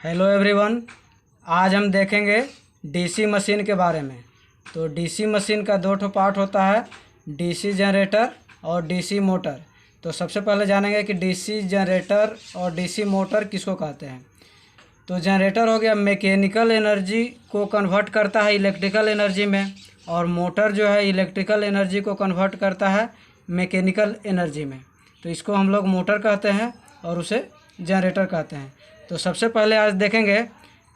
Hello everyone. आज हम देखेंगे डीसी मशीन के बारे में। तो डीसी मशीन का दो ठो पार्ट होता है, डीसी जनरेटर और डीसी मोटर। तो सबसे पहले जानेंगे कि डीसी जनरेटर और डीसी मोटर किसको कहते हैं। तो जनरेटर हो गया मैकेनिकल एनर्जी को कन्वर्ट करता है इलेक्ट्रिकल एनर्जी में, और मोटर जो है इलेक्ट्रिकल एनर्जी को कन्वर्ट करता है मैकेनिकल एनर्जी में। तो इसको हम लोग मोटर कहते हैं और उसे जनरेटर कहते हैं। तो सबसे पहले आज देखेंगे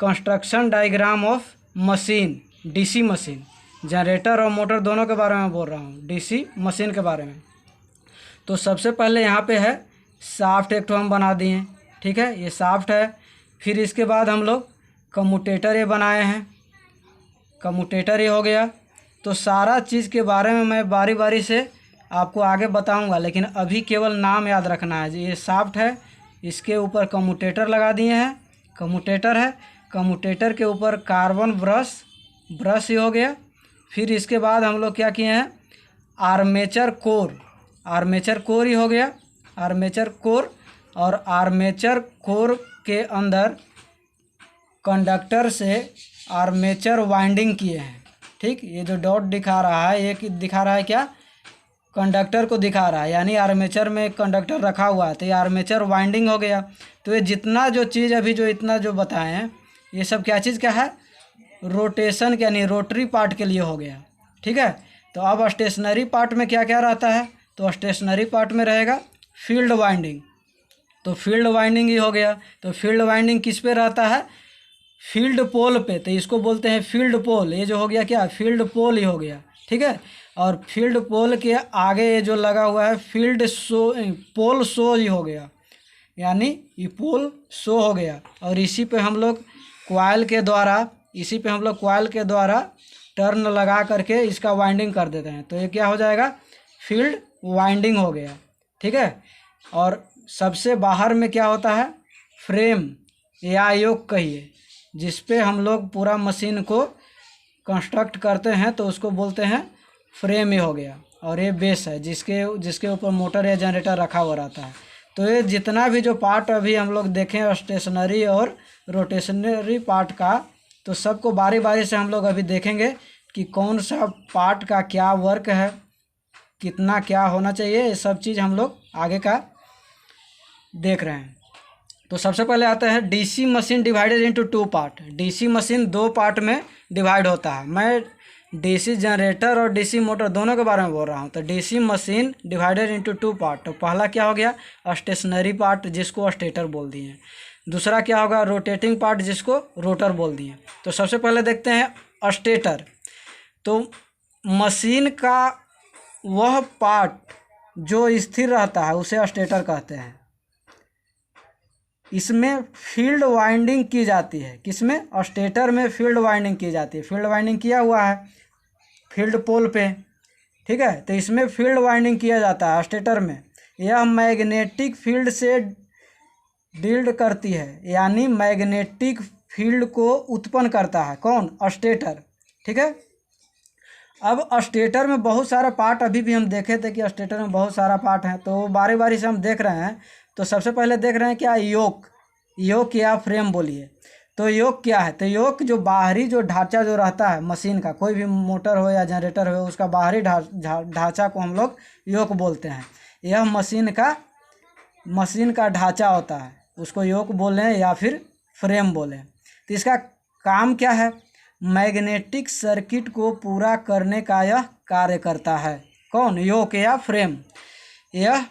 construction diagram of machine, DC machine. Generator और मोटर दोनों के बारे में बोल रहा हूँ, डीसी मशीन के बारे में। तो सबसे पहले यहाँ पे है शाफ्ट, एक तो हम बना दिए, ठीक है, ये शाफ्ट है। फिर इसके बाद हम लोग कम्यूटेटर ये बनाए हैं, कम्यूटेटर ये हो गया। तो सारा चीज़ के बारे में मैं बारी बारी से आपको आगे बताऊंगा, लेकिन अभी केवल नाम याद रखना है। ये शाफ्ट है, इसके ऊपर कम्यूटेटर लगा दिए हैं, कम्यूटेटर है। कम्यूटेटर के ऊपर कार्बन ब्रश ही हो गया। फिर इसके बाद हम लोग क्या किए हैं, आर्मेचर कोर ही हो गया, आर्मेचर कोर। और आर्मेचर कोर के अंदर कंडक्टर से आर्मेचर वाइंडिंग किए हैं, ठीक। ये जो डॉट दिखा रहा है, ये दिखा रहा है क्या, कंडक्टर को दिखा रहा है, यानी आर्मेचर में कंडक्टर रखा हुआ है, तो ये आर्मेचर वाइंडिंग हो गया। तो ये जितना जो चीज़ अभी जो इतना जो बताए हैं, ये सब क्या चीज़ क्या है, रोटेशन के यानी रोटरी पार्ट के लिए हो गया, ठीक है। तो अब स्टेशनरी पार्ट में क्या क्या रहता है, तो स्टेशनरी पार्ट में रहेगा फील्ड वाइंडिंग। तो फील्ड वाइंडिंग ही हो गया। तो फील्ड वाइंडिंग किस पे रहता है, फील्ड पोल पे, तो इसको बोलते हैं फील्ड पोल। ये जो हो गया क्या, फील्ड पोल ही हो गया, ठीक है। और फील्ड पोल के आगे ये जो लगा हुआ है पोल शो ही हो गया, यानी ये पोल शो हो गया। और इसी पे हम लोग कॉइल के द्वारा टर्न लगा करके इसका वाइंडिंग कर देते हैं। तो ये क्या हो जाएगा, फील्ड वाइंडिंग हो गया, ठीक है। और सबसे बाहर में क्या होता है, फ्रेम या योक कहिए, जिस पे हम लोग पूरा मशीन को कंस्ट्रक्ट करते हैं, तो उसको बोलते हैं फ्रेम ही हो गया। और ये बेस है जिसके ऊपर मोटर या जनरेटर रखा हुआ रहता है। तो ये जितना भी जो पार्ट अभी हम लोग देखें स्टेशनरी और रोटेशनरी पार्ट का, तो सबको बारी बारी से हम लोग अभी देखेंगे कि कौन सा पार्ट का क्या वर्क है, कितना क्या होना चाहिए, ये सब चीज़ हम लोग आगे का देख रहे हैं। तो सबसे पहले आता है DC machine divided into two part. DC machine दो पार्ट में डिवाइड होता है। मैं डीसी जनरेटर और डीसी मोटर दोनों के बारे में बोल रहा हूँ। तो DC machine divided into two part. तो पहला क्या हो गया, स्टेशनरी पार्ट, जिसको स्टेटर बोल दिए। दूसरा क्या होगा, रोटेटिंग पार्ट, जिसको रोटर बोल दिए। तो सबसे पहले देखते हैं स्टेटर। तो मशीन का वह पार्ट जो स्थिर रहता है उसे स्टेटर कहते हैं। इसमें फील्ड वाइंडिंग की जाती है, किसमें, स्टेटर में फील्ड वाइंडिंग की जाती है। फील्ड वाइंडिंग किया हुआ है फील्ड पोल पे, ठीक है। तो इसमें फील्ड वाइंडिंग किया जाता है स्टेटर में। यह मैग्नेटिक फील्ड से डील करती है, यानी मैग्नेटिक फील्ड को उत्पन्न करता है कौन, स्टेटर, ठीक है। अब स्टेटर में बहुत सारा पार्ट, अभी भी हम देखे थे कि स्टेटर में बहुत सारा पार्ट है, तो बारी बारी से हम देख रहे हैं। तो सबसे पहले देख रहे हैं क्या, योक या फ्रेम बोलिए। तो योक क्या है, तो योक जो बाहरी जो ढांचा जो रहता है मशीन का, कोई भी मोटर हो या जनरेटर हो, उसका बाहरी ढांचा को हम लोग योक बोलते हैं। यह मशीन का ढांचा होता है, उसको योक बोलें या फिर फ्रेम बोलें। तो इसका काम क्या है, मैग्नेटिक सर्किट को पूरा करने का यह कार्य करता है, कौन, योक या फ्रेम। यह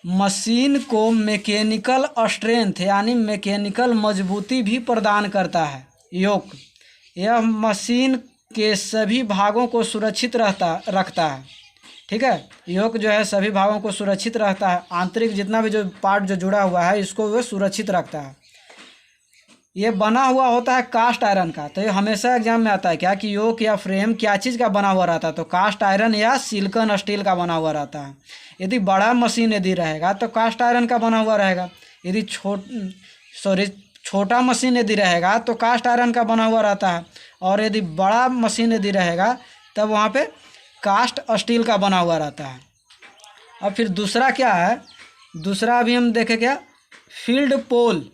मशीन को मैकेनिकल स्ट्रेंथ यानी मैकेनिकल मजबूती भी प्रदान करता है योक। यह मशीन के सभी भागों को सुरक्षित रखता है, ठीक है। योक जो है सभी भागों को सुरक्षित रखता है, आंतरिक जितना भी जो पार्ट जो जुड़ा हुआ है इसको वह सुरक्षित रखता है। ये बना हुआ होता है कास्ट आयरन का। तो ये हमेशा एग्जाम में आता है क्या, कि योक या फ्रेम क्या चीज़ का बना हुआ रहता है, तो कास्ट आयरन या सिलिकॉन स्टील का बना हुआ रहता है। यदि बड़ा मशीन यदि रहेगा तो कास्ट आयरन का बना हुआ रहेगा। यदि छोटा मशीन यदि रहेगा तो कास्ट आयरन का बना हुआ रहता है। और यदि बड़ा मशीन यदि रहेगा तब वहाँ पे कास्ट स्टील का बना हुआ रहता है। अब फिर दूसरा क्या है, दूसरा अभी हम देखें क्या, फील्ड पोल,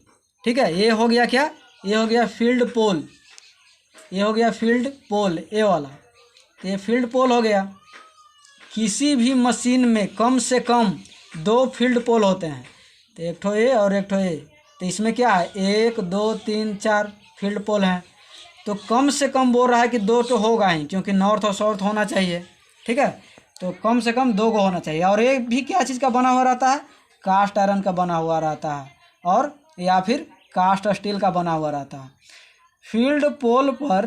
ठीक है, ये हो गया क्या, ये हो गया फील्ड पोल, ये हो गया फील्ड पोल ए वाला। तो ये फील्ड पोल हो गया। किसी भी मशीन में कम से कम 2 फील्ड पोल होते हैं, तो एक ठो ए और एक ठो ए। तो इसमें क्या है, 1 2 3 4 फील्ड पोल हैं। तो कम से कम बोल रहा है कि 2 तो होगा ही, क्योंकि नॉर्थ और साउथ होना चाहिए। ठीक है, तो कम से कम 2 को होना चाहिए। और ये भी क्या चीज़ का बना हुआ रहता है, कास्ट आयरन का बना हुआ रहता है, और या फिर कास्ट स्टील का बना हुआ रहता है। फील्ड पोल पर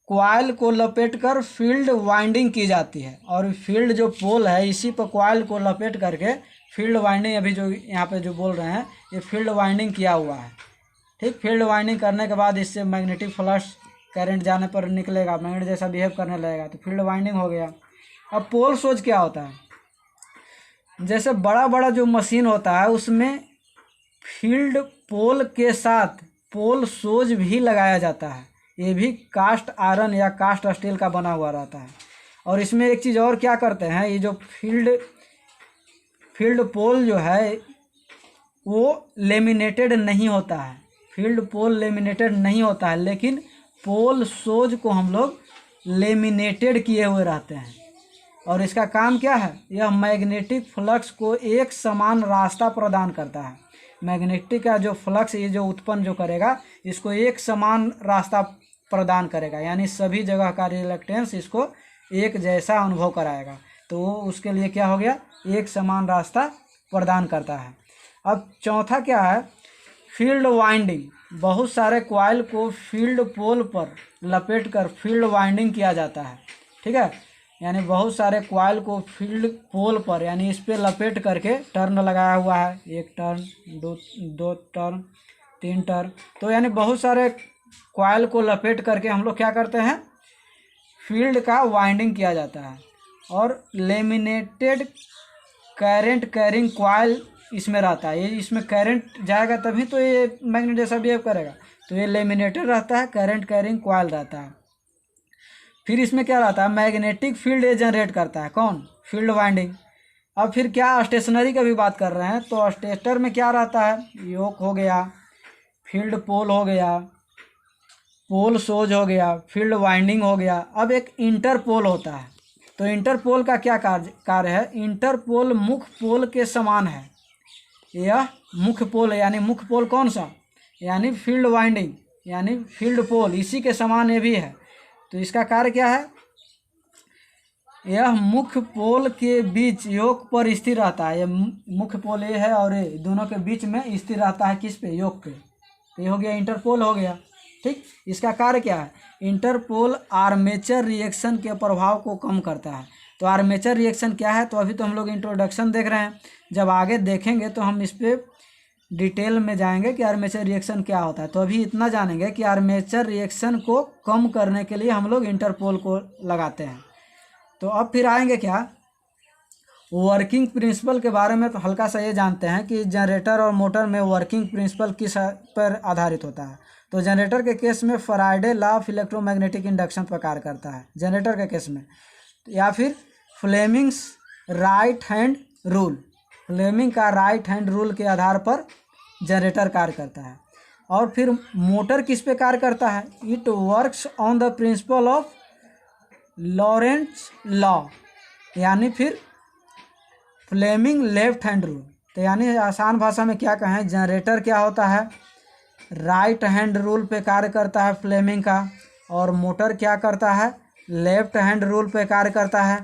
कॉइल को लपेटकर फील्ड वाइंडिंग की जाती है, और फील्ड जो पोल है इसी पर कॉइल को लपेट करके फील्ड वाइंडिंग, अभी जो यहाँ पे जो बोल रहे हैं ये फील्ड वाइंडिंग किया हुआ है। ठीक, फील्ड वाइंडिंग करने के बाद इससे मैग्नेटिक फ्लक्स करंट जाने पर निकलेगा, मैग्नेट जैसा बिहेव करने लगेगा, तो फील्ड वाइंडिंग हो गया। अब पोल सोज क्या होता है, जैसे बड़ा बड़ा जो मशीन होता है उसमें फील्ड पोल के साथ पोल सोज भी लगाया जाता है। ये भी कास्ट आयरन या कास्ट स्टील का बना हुआ रहता है। और इसमें एक चीज़ और क्या करते हैं, ये जो फील्ड पोल जो है वो लेमिनेटेड नहीं होता है, फील्ड पोल लेमिनेटेड नहीं होता है, लेकिन पोल सोज को हम लोग लेमिनेटेड किए हुए रहते हैं। और इसका काम क्या है, यह मैग्नेटिक फ्लक्स को एक समान रास्ता प्रदान करता है। मैग्नेटिक का जो फ्लक्स ये जो उत्पन्न जो करेगा इसको एक समान रास्ता प्रदान करेगा, यानी सभी जगह का रिलक्टेंस इसको एक जैसा अनुभव कराएगा। तो वो उसके लिए क्या हो गया, एक समान रास्ता प्रदान करता है। अब चौथा क्या है, फील्ड वाइंडिंग। बहुत सारे कॉइल को फील्ड पोल पर लपेटकर फील्ड वाइंडिंग किया जाता है। ठीक है, यानी बहुत सारे कॉइल को फील्ड पोल पर यानी इस पे लपेट करके टर्न लगाया हुआ है, 1 टर्न 2 टर्न 3 टर्न। तो यानी बहुत सारे कॉइल को लपेट करके हम लोग क्या करते हैं, फील्ड का वाइंडिंग किया जाता है। और लेमिनेटेड करंट कैरिंग कॉइल इसमें रहता है, ये इसमें करंट जाएगा तभी तो ये मैग्नेट जैसा बिहेव करेगा। तो ये लेमिनेटेड रहता है, करंट कैरिंग कॉइल रहता है। फिर इसमें क्या रहता है, मैग्नेटिक फील्ड ये जनरेट करता है, कौन, फील्ड वाइंडिंग। अब फिर क्या स्टेशनरी का भी बात कर रहे हैं, तो स्टेटर में क्या रहता है, योक हो गया, फील्ड पोल हो गया, पोल सोज हो गया, फील्ड वाइंडिंग हो गया। अब एक इंटरपोल होता है। तो इंटरपोल का क्या कार्य है, इंटरपोल मुख्य पोल के समान है। यह मुख्य पोल है, यानी मुख्य पोल कौन सा, यानी फील्ड वाइंडिंग यानी फील्ड पोल, इसी के समान ये भी है। तो इसका कार्य क्या है, यह मुख्य पोल के बीच योक पर स्थिर रहता है। यह मुख्य पोल ये है और ये दोनों के बीच में स्थिर रहता है, किस पे, योक पे। तो ये हो गया इंटरपोल हो गया। ठीक, इसका कार्य क्या है, इंटरपोल आर्मेचर रिएक्शन के प्रभाव को कम करता है। तो आर्मेचर रिएक्शन क्या है, तो अभी तो हम लोग इंट्रोडक्शन देख रहे हैं, जब आगे देखेंगे तो हम इस पर डिटेल में जाएंगे कि आर्मेचर रिएक्शन क्या होता है। तो अभी इतना जानेंगे कि आर्मेचर रिएक्शन को कम करने के लिए हम लोग इंटरपोल को लगाते हैं। तो अब फिर आएंगे क्या, वर्किंग प्रिंसिपल के बारे में। तो हल्का सा ये जानते हैं कि जनरेटर और मोटर में वर्किंग प्रिंसिपल किस पर आधारित होता है। तो जनरेटर के केस में Faraday law of electromagnetic induction पर कार्य करता है जनरेटर के केस में, या फिर Fleming's right hand rule, Fleming का राइट हैंड रूल के आधार पर जनरेटर कार्य करता है। और फिर मोटर किस पे कार्य करता है, it works on the principle of Lorentz law, यानी फिर फ्लेमिंग लेफ्ट हैंड रूल। तो यानी आसान भाषा में क्या कहें, जनरेटर क्या होता है, राइट हैंड रूल पे कार्य करता है फ्लेमिंग का, और मोटर क्या करता है, लेफ्ट हैंड रूल पे कार्य करता है।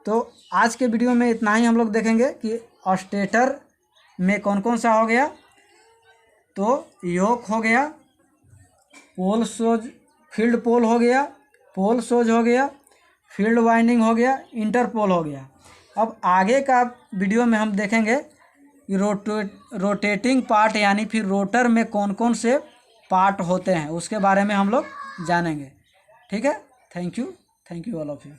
तो आज के वीडियो में इतना ही हम लोग देखेंगे कि स्टेटर में कौन कौन सा हो गया, तो योक हो गया, पोल सोज फील्ड पोल हो गया, पोल सोज हो गया, फील्ड वाइंडिंग हो गया, इंटरपोल हो गया। अब आगे का वीडियो में हम देखेंगे कि रोटेटिंग पार्ट यानी फिर रोटर में कौन कौन से पार्ट होते हैं, उसके बारे में हम लोग जानेंगे। ठीक है, thank you all of you.